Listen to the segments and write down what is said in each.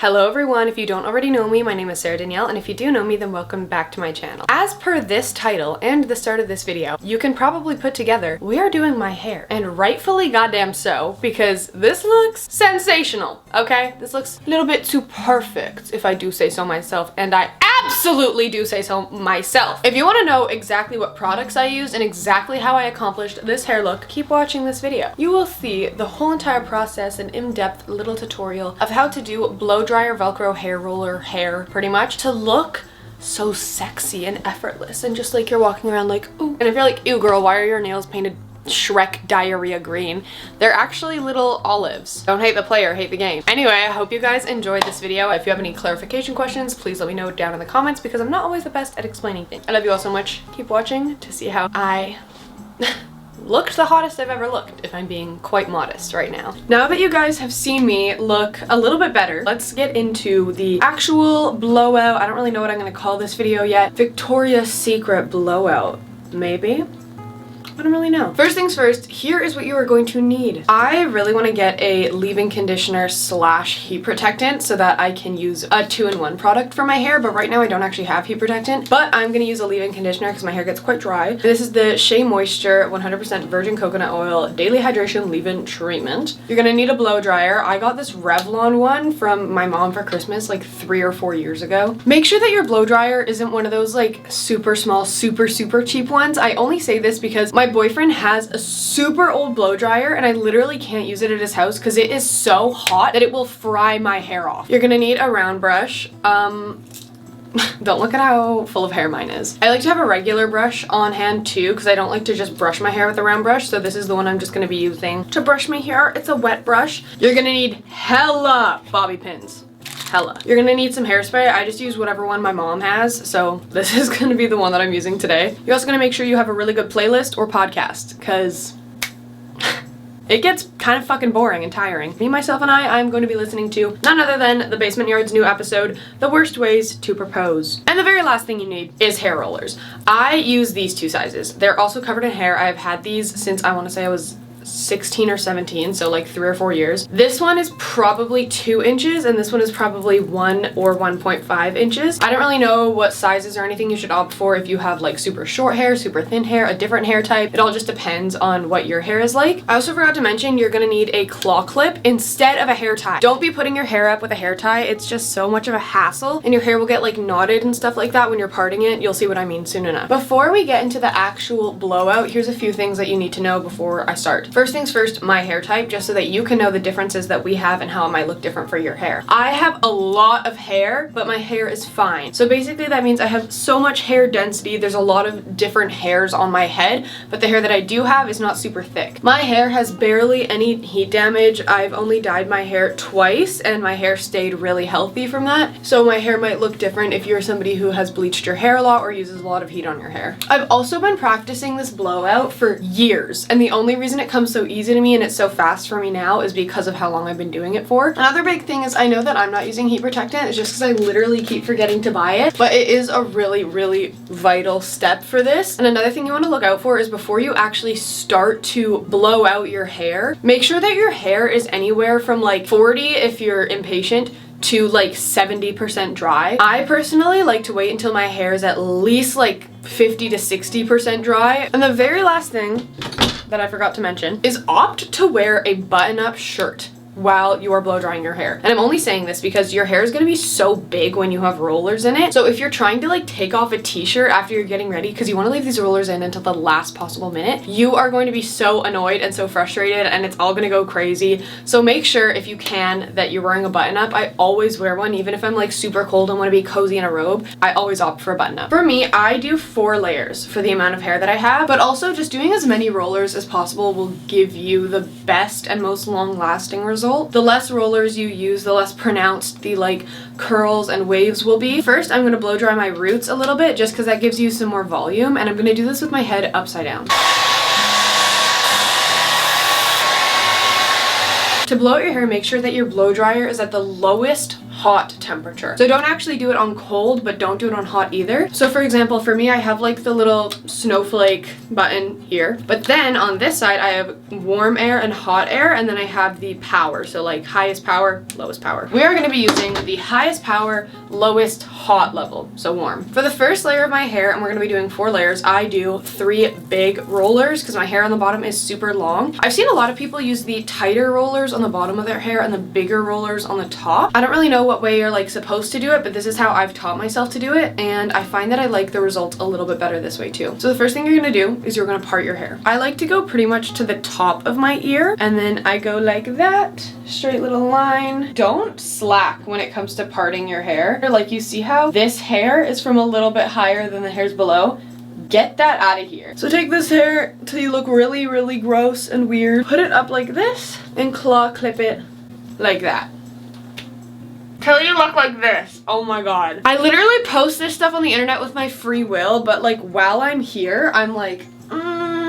Hello everyone, if you don't already know me, my name is Sarah Danielle, and if you do know me, then welcome back to my channel. As per this title and the start of this video, you can probably put together, we are doing my hair. And rightfully goddamn so, because this looks sensational, okay? This looks a little bit too perfect, if I do say so myself, and I absolutely do say so myself. If you want to know exactly what products I use and exactly how I accomplished this hair look, keep watching this video. You will see the whole entire process, an in-depth little tutorial of how to do blow dryer Velcro hair roller hair, pretty much, to look so sexy and effortless and just like you're walking around like, ooh. And if you're like, ew girl, why are your nails painted Shrek diarrhea green? They're actually little olives. Don't hate the player, hate the game. Anyway, I hope you guys enjoyed this video. If you have any clarification questions, please let me know down in the comments because I'm not always the best at explaining things. I love you all so much. Keep watching to see how I looked the hottest I've ever looked, if I'm being quite modest right now. Now that you guys have seen me look a little bit better, let's get into the actual blowout. I don't really know what I'm gonna call this video yet. Victoria's Secret blowout, maybe? I don't really know. First things first, here is what you are going to need. I really want to get a leave-in conditioner slash heat protectant so that I can use a 2-in-1 product for my hair, but right now I don't actually have heat protectant, but I'm going to use a leave-in conditioner because my hair gets quite dry. This is the Shea Moisture 100% virgin coconut oil daily hydration leave-in treatment. You're going to need a blow dryer. I got this Revlon one from my mom for Christmas like 3 or 4 years ago. Make sure that your blow dryer isn't one of those like super small, super cheap ones. I only say this because my boyfriend has a super old blow dryer and I literally can't use it at his house because it is so hot that it will fry my hair off. You're gonna need a round brush. Don't look at how full of hair mine is. I like to have a regular brush on hand too because I don't like to just brush my hair with a round brush, so this is the one I'm just gonna be using to brush my hair. It's a wet brush. You're gonna need hella bobby pins. Hella. You're gonna need some hairspray. I just use whatever one my mom has, so this is gonna be the one that I'm using today. You're also gonna make sure you have a really good playlist or podcast, because it gets kind of fucking boring and tiring. Me, myself, and I'm going to be listening to none other than The Basement Yard's new episode, The Worst Ways to Propose. And the very last thing you need is hair rollers. I use these two sizes. They're also covered in hair. I've had these since I want to say I was 16 or 17, so like 3 or 4 years. This one is probably 2 inches and this one is probably 1 or 1.5 inches. I don't really know what sizes or anything you should opt for if you have like super short hair, super thin hair, a different hair type. It all just depends on what your hair is like. I also forgot to mention you're gonna need a claw clip instead of a hair tie. Don't be putting your hair up with a hair tie. It's just so much of a hassle and your hair will get like knotted and stuff like that when you're parting it. You'll see what I mean soon enough. Before we get into the actual blowout, here's a few things that you need to know before I start. First things first, my hair type, just so that you can know the differences that we have and how it might look different for your hair. I have a lot of hair, but my hair is fine. So basically that means I have so much hair density. There's a lot of different hairs on my head, but the hair that I do have is not super thick. My hair has barely any heat damage. I've only dyed my hair twice and my hair stayed really healthy from that. So my hair might look different if you're somebody who has bleached your hair a lot or uses a lot of heat on your hair. I've also been practicing this blowout for years, and the only reason it comes so easy to me and it's so fast for me now is because of how long I've been doing it for. Another big thing is I know that I'm not using heat protectant. It's just because I literally keep forgetting to buy it, but it is a really vital step for this. And another thing you want to look out for is before you actually start to blow out your hair, make sure that your hair is anywhere from like 40 if you're impatient to like 70% dry. I personally like to wait until my hair is at least like 50 to 60% dry. And the very last thing that I forgot to mention is opt to wear a button-up shirt while you are blow drying your hair. And I'm only saying this because your hair is going to be so big when you have rollers in it. So if you're trying to like take off a t-shirt after you're getting ready because you want to leave these rollers in until the last possible minute, you are going to be so annoyed and so frustrated and it's all going to go crazy. So make sure if you can that you're wearing a button up. I always wear one even if I'm like super cold and want to be cozy in a robe. I always opt for a button up. For me, I do 4 layers for the amount of hair that I have, but also just doing as many rollers as possible will give you the best and most long-lasting result. The less rollers you use, the less pronounced the like curls and waves will be. First, I'm going to blow dry my roots a little bit just because that gives you some more volume, and I'm going to do this with my head upside down. To blow out your hair, make sure that your blow dryer is at the lowest hot temperature. So don't actually do it on cold, but don't do it on hot either. So for example, for me, I have like the little snowflake button here, but then on this side, I have warm air and hot air, and then I have the power. So like highest power, lowest power. We are going to be using the highest power, lowest hot level, so warm. For the first layer of my hair, and we're going to be doing 4 layers, I do 3 big rollers because my hair on the bottom is super long. I've seen a lot of people use the tighter rollers on the bottom of their hair and the bigger rollers on the top. I don't really know what way you're like supposed to do it, but this is how I've taught myself to do it, and I find that I like the results a little bit better this way too. So the first thing you're going to do is you're going to part your hair. I like to go pretty much to the top of my ear, and then I go like that, straight little line. Don't slack when it comes to parting your hair. Like, you see how this hair is from a little bit higher than the hairs below? Get that out of here. So take this hair till you look really, really gross and weird. Put it up like this and claw clip it like that. Till you look like this. Oh my god. I literally post this stuff on the internet with my free will, but like while I'm here, I'm like,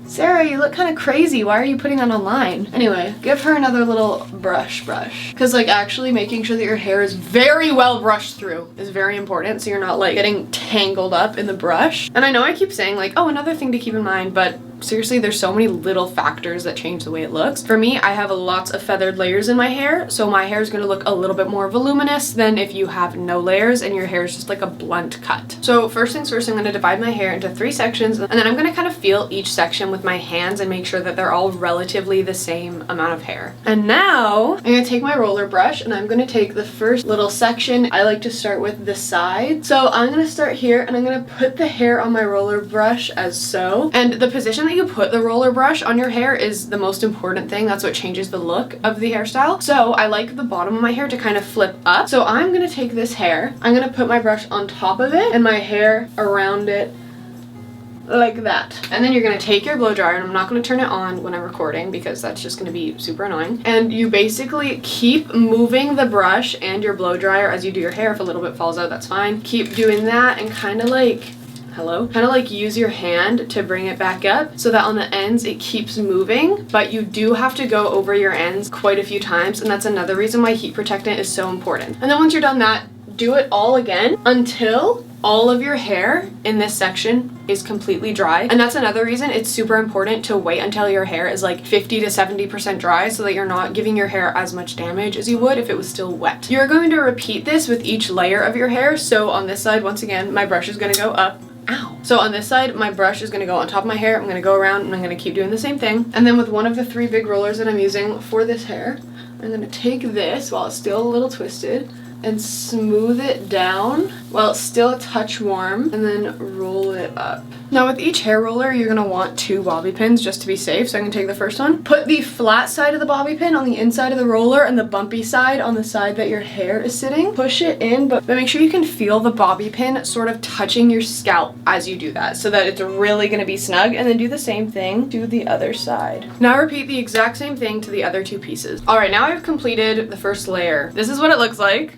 Sarah, you look kind of crazy. Why are you putting that online? Anyway, give her another little brush. Because like actually making sure that your hair is very well brushed through is very important, so you're not like getting tangled up in the brush. And I know I keep saying like, oh, another thing to keep in mind, but seriously, there's so many little factors that change the way it looks. For me, I have lots of feathered layers in my hair, so my hair is going to look a little bit more voluminous than if you have no layers and your hair is just like a blunt cut. So first things first, I'm going to divide my hair into 3 sections, and then I'm going to kind of feel each section with my hands and make sure that they're all relatively the same amount of hair. And now I'm going to take my roller brush and I'm going to take the first little section. I like to start with the side. So I'm going to start here and I'm going to put the hair on my roller brush as so. And the position that you put the roller brush on your hair is the most important thing. That's what changes the look of the hairstyle. So I like the bottom of my hair to kind of flip up. So I'm going to take this hair, I'm going to put my brush on top of it and my hair around it like that. And then you're going to take your blow dryer, and I'm not going to turn it on when I'm recording because that's just going to be super annoying. And you basically keep moving the brush and your blow dryer as you do your hair. If a little bit falls out, that's fine. Keep doing that and kind of like, kind of like use your hand to bring it back up so that on the ends it keeps moving, but you do have to go over your ends quite a few times, and that's another reason why heat protectant is so important. And then once you're done that, do it all again until all of your hair in this section is completely dry. And that's another reason it's super important to wait until your hair is like 50 to 70% dry so that you're not giving your hair as much damage as you would if it was still wet. You're going to repeat this with each layer of your hair. So on this side, once again, my brush is going to go up. Ow. So on this side, my brush is going to go on top of my hair. I'm going to go around and I'm going to keep doing the same thing. And then with one of the 3 big rollers that I'm using for this hair, I'm going to take this while it's still a little twisted and smooth it down while it's still a touch warm, and then roll it up. Now with each hair roller, you're gonna want 2 bobby pins just to be safe. So I'm gonna take the first one, put the flat side of the bobby pin on the inside of the roller and the bumpy side on the side that your hair is sitting. Push it in, but make sure you can feel the bobby pin sort of touching your scalp as you do that so that it's really gonna be snug, and then do the same thing to the other side. Now repeat the exact same thing to the other 2 pieces. All right, now I've completed the first layer. This is what it looks like.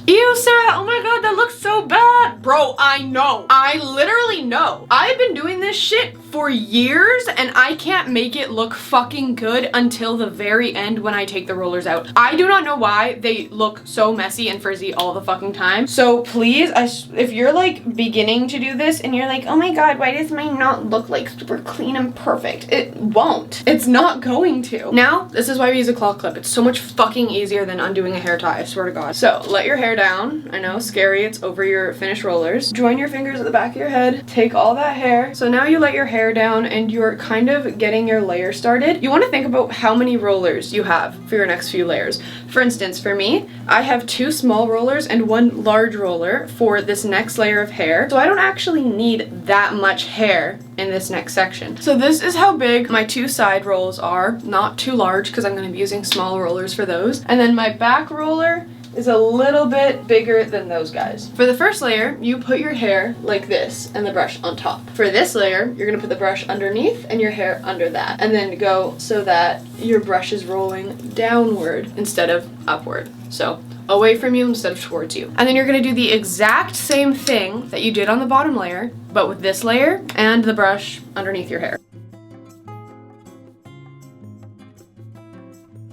Ew, Sarah, oh my god, that looks so bad. Bro, I know. I literally know. I've been doing this shit for years and I can't make it look fucking good until the very end when I take the rollers out. I do not know why they look so messy and frizzy all the fucking time. So please, if you're like beginning to do this and you're like, oh my god, why does mine not look like super clean and perfect? It won't. It's not going to. Now, this is why we use a claw clip. It's so much fucking easier than undoing a hair tie, I swear to god. So let your hair down. I know, scary, it's over your finished rollers. Join your fingers at the back of your head, take all that hair. So now you let your hair down and you're kind of getting your layer started. You want to think about how many rollers you have for your next few layers. For instance, for me, I have 2 small rollers and 1 large roller for this next layer of hair. So I don't actually need that much hair in this next section. So this is how big my 2 side rolls are, not too large because I'm going to be using small rollers for those. And then my back roller is a little bit bigger than those guys. For the first layer, you put your hair like this and the brush on top. For this layer, you're gonna put the brush underneath and your hair under that, and then go so that your brush is rolling downward instead of upward. So away from you instead of towards you. And then you're gonna do the exact same thing that you did on the bottom layer, but with this layer and the brush underneath your hair.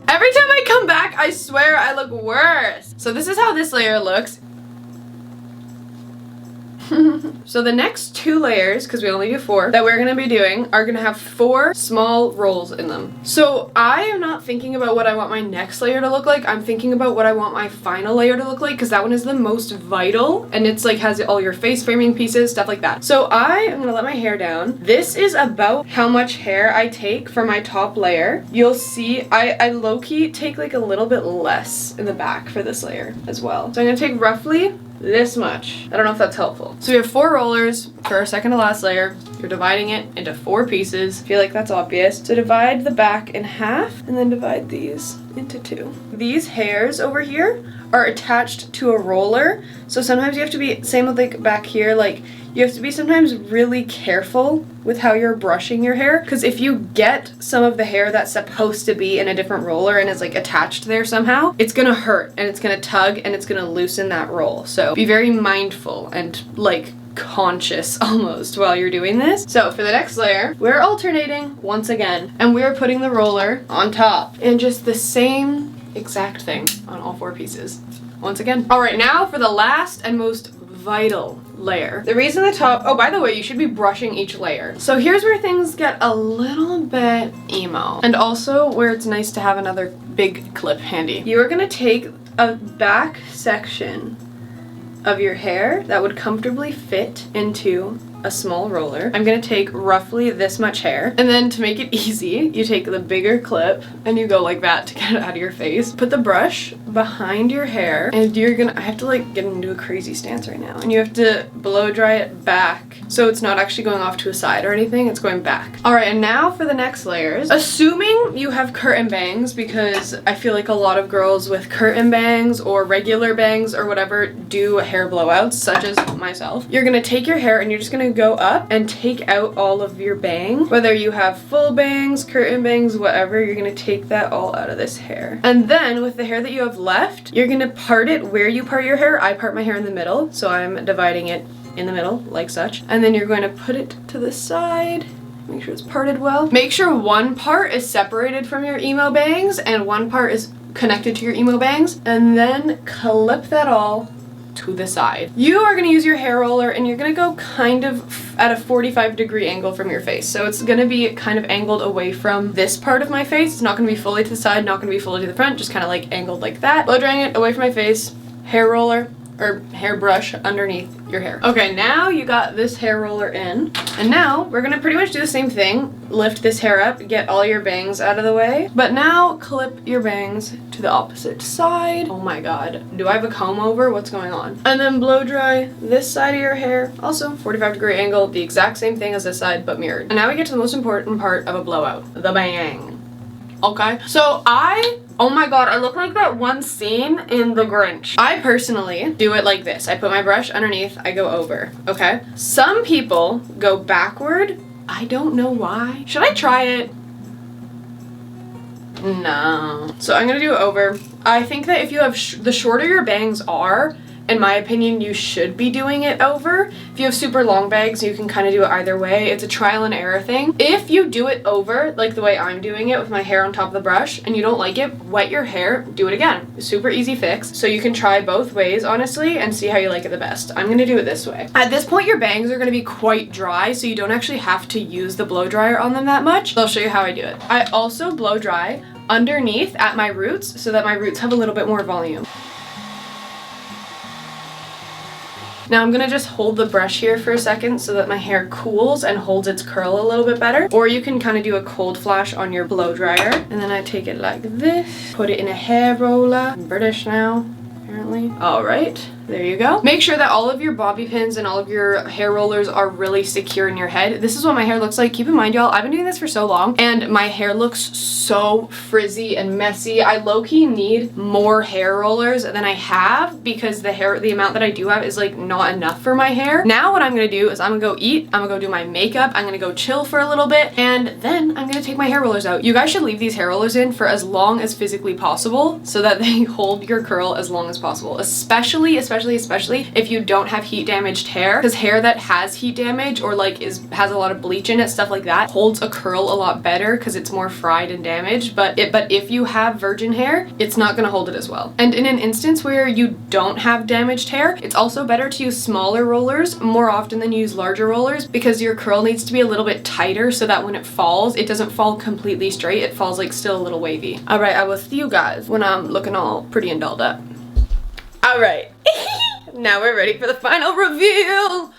Every time I come I swear I look worse. So this is how this layer looks. So the next 2 layers, because we only do 4, that we're going to be doing are going to have 4 small rolls in them. So I am not thinking about what I want my next layer to look like. I'm thinking about what I want my final layer to look like, because that one is the most vital, and it's like has all your face framing pieces, stuff like that. So I am going to let my hair down. This is about how much hair I take for my top layer. You'll see I low-key take like a little bit less in the back for this layer as well. So I'm going to take roughly this much. I don't know if that's helpful. So we have 4 rollers for our second to last layer. You're dividing it into 4 pieces. I feel like that's obvious. So divide the back in half and then divide these into 2. These hairs over here are attached to a roller. So sometimes you have to be, same with like back here, like you have to be sometimes really careful with how you're brushing your hair, because if you get some of the hair that's supposed to be in a different roller and is like attached there somehow, it's gonna hurt and it's gonna tug and it's gonna loosen that roll. So be very mindful and like conscious almost while you're doing this. So for the next layer, we're alternating once again, and we're putting the roller on top and just the same exact thing on all 4 pieces once again. All right, now for the last and most vital layer. The reason the top, oh, by the way, you should be brushing each layer. So here's where things get a little bit emo, and also where it's nice to have another big clip handy. You are gonna take a back section of your hair that would comfortably fit into a small roller. I'm gonna take roughly this much hair, and then to make it easy, you take the bigger clip and you go like that to get it out of your face. Put the brush behind your hair, and you're gonna, I have to like get into a crazy stance right now, and you have to blow dry it back so it's not actually going off to a side or anything, it's going back. All right, and now for the next layers. Assuming you have curtain bangs, because I feel like a lot of girls with curtain bangs or regular bangs or whatever do hair blowouts, such as myself. You're gonna take your hair and you're just gonna go up and take out all of your bang. Whether you have full bangs, curtain bangs, whatever, you're gonna take that all out of this hair. And then with the hair that you have left, you're gonna part it where you part your hair. I part my hair in the middle, so I'm dividing it in the middle like such. And then you're going to put it to the side. Make sure it's parted well. Make sure one part is separated from your emo bangs and one part is connected to your emo bangs, and then clip that all to the side. You are going to use your hair roller and you're going to go kind of at a 45-degree angle from your face. So it's going to be kind of angled away from this part of my face. It's not going to be fully to the side, not going to be fully to the front, just kind of like angled like that. Blow drying it away from my face, hair roller or hairbrush underneath your hair. Okay, now you got this hair roller in, and now we're gonna pretty much do the same thing. Lift this hair up, get all your bangs out of the way, but now clip your bangs to the opposite side. Oh my god, do I have a comb over? What's going on? And then blow dry this side of your hair, also 45-degree angle, the exact same thing as this side, but mirrored. And now we get to the most important part of a blowout, the bang. Okay, so oh my god, I look like that one scene in The Grinch. I personally do it like this. I put my brush underneath, I go over, okay? Some people go backward. I don't know why. Should I try it? No. So I'm gonna do it over. I think that if you have, the shorter your bangs are, in my opinion, you should be doing it over. If you have super long bangs, you can kind of do it either way. It's a trial and error thing. If you do it over, like the way I'm doing it with my hair on top of the brush, and you don't like it, wet your hair, do it again. Super easy fix. So you can try both ways, honestly, and see how you like it the best. I'm gonna do it this way. At this point, your bangs are gonna be quite dry, so you don't actually have to use the blow dryer on them that much. I'll show you how I do it. I also blow dry underneath at my roots so that my roots have a little bit more volume. Now I'm gonna just hold the brush here for a second so that my hair cools and holds its curl a little bit better. Or you can kind of do a cold flash on your blow dryer. And then I take it like this, put it in a hair roller. I'm British now, apparently. All right, there you go. Make sure that all of your bobby pins and all of your hair rollers are really secure in your head. This is what my hair looks like. Keep in mind, y'all, I've been doing this for so long and my hair looks so frizzy and messy. I low-key need more hair rollers than I have because the amount that I do have is like not enough for my hair. Now what I'm gonna do is I'm gonna go eat, I'm gonna go do my makeup, I'm gonna go chill for a little bit, and then I'm gonna take my hair rollers out. You guys should leave these hair rollers in for as long as physically possible so that they hold your curl as long as possible, especially especially if you don't have heat damaged hair, because hair that has heat damage or like has a lot of bleach in it, stuff like that, holds a curl a lot better because it's more fried and damaged. But if you have virgin hair, it's not going to hold it as well. And in an instance where you don't have damaged hair, it's also better to use smaller rollers more often than use larger rollers, because your curl needs to be a little bit tighter so that when it falls, it doesn't fall completely straight. It falls like still a little wavy. All right, I will see you guys when I'm looking all pretty and dolled up. All right, now we're ready for the final reveal.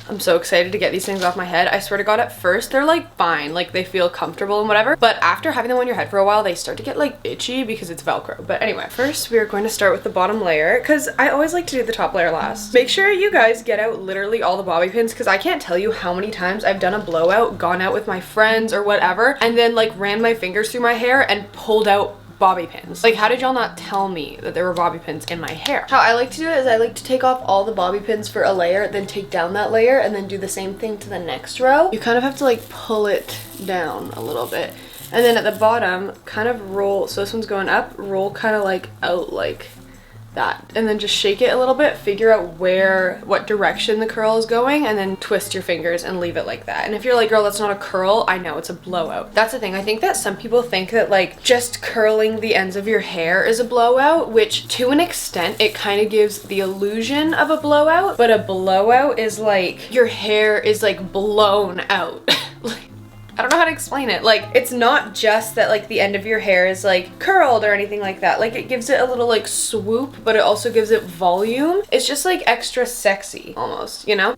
I'm so excited to get these things off my head. I swear to God, at first they're like fine, like they feel comfortable and whatever, but after having them on your head for a while, they start to get like itchy because it's Velcro. But anyway, first we are going to start with the bottom layer, because I always like to do the top layer last. Make sure you guys get out literally all the bobby pins, because I can't tell you how many times I've done a blowout, gone out with my friends or whatever, and then like ran my fingers through my hair and pulled out bobby pins. Like, how did y'all not tell me that there were bobby pins in my hair? How I like to do it is I like to take off all the bobby pins for a layer, then take down that layer, and then do the same thing to the next row. You kind of have to like pull it down a little bit. And then at the bottom, kind of roll, so this one's going up, roll kind of like out like that, and then just shake it a little bit, figure out what direction the curl is going, and then twist your fingers and leave it like that. And if you're like, girl, that's not a curl, I know, it's a blowout. That's the thing. I think that some people think that like just curling the ends of your hair is a blowout, which to an extent it kind of gives the illusion of a blowout, but a blowout is like your hair is like blown out. I don't know how to explain it. Like, it's not just that like the end of your hair is like curled or anything like that. Like, it gives it a little like swoop, but it also gives it volume. It's just like extra sexy almost, you know?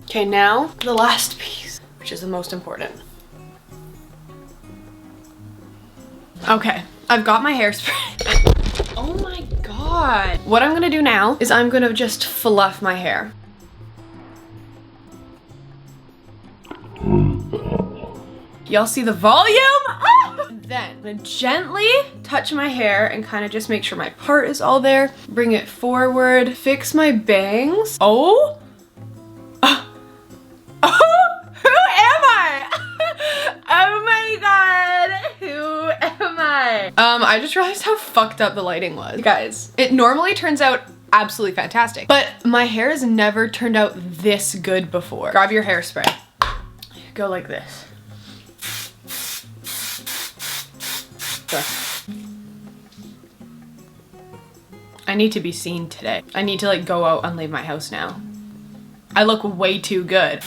Okay, now the last piece, which is the most important. Okay, I've got my hairspray. Oh my God. What I'm gonna do now is I'm gonna just fluff my hair. Y'all see the volume? Ah! Then I'm gonna gently touch my hair and kind of just make sure my part is all there. Bring it forward, fix my bangs. Oh. I just realized how fucked up the lighting was. Guys, it normally turns out absolutely fantastic, but my hair has never turned out this good before. Grab your hairspray. Go like this. I need to be seen today. I need to like go out and leave my house now. I look way too good.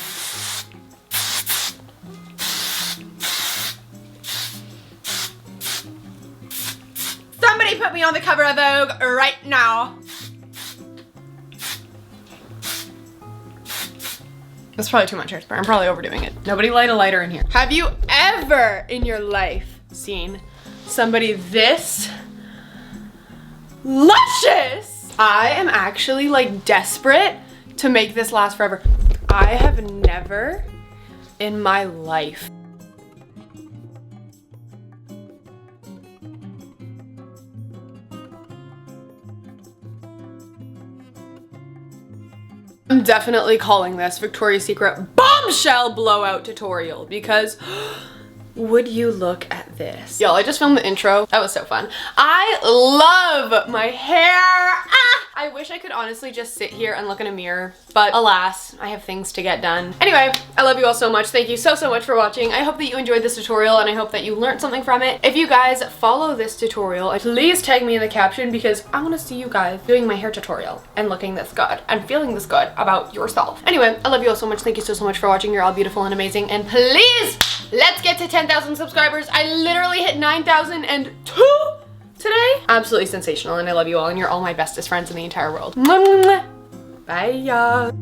Somebody put me on the cover of Vogue right now. That's probably too much hairspray. I'm probably overdoing it. Nobody light a lighter in here. Have you ever in your life seen somebody this luscious? I am actually like desperate to make this last forever. I have never in my life I'm definitely calling this Victoria's Secret bombshell blowout tutorial, because would you look at this? Y'all, I just filmed the intro. That was so fun. I love my hair. Ah! I wish I could honestly just sit here and look in a mirror, but alas, I have things to get done. Anyway, I love you all so much. Thank you so much for watching. I hope that you enjoyed this tutorial, and I hope that you learned something from it. If you guys follow this tutorial, please tag me in the caption, because I want to see you guys doing my hair tutorial and looking this good and feeling this good about yourself. Anyway, I love you all so much. Thank you so much for watching. You're all beautiful and amazing, and please, let's get to 10,000 subscribers. I literally hit 9,002 today. Absolutely sensational, and I love you all, and you're all my bestest friends in the entire world. Bye, y'all.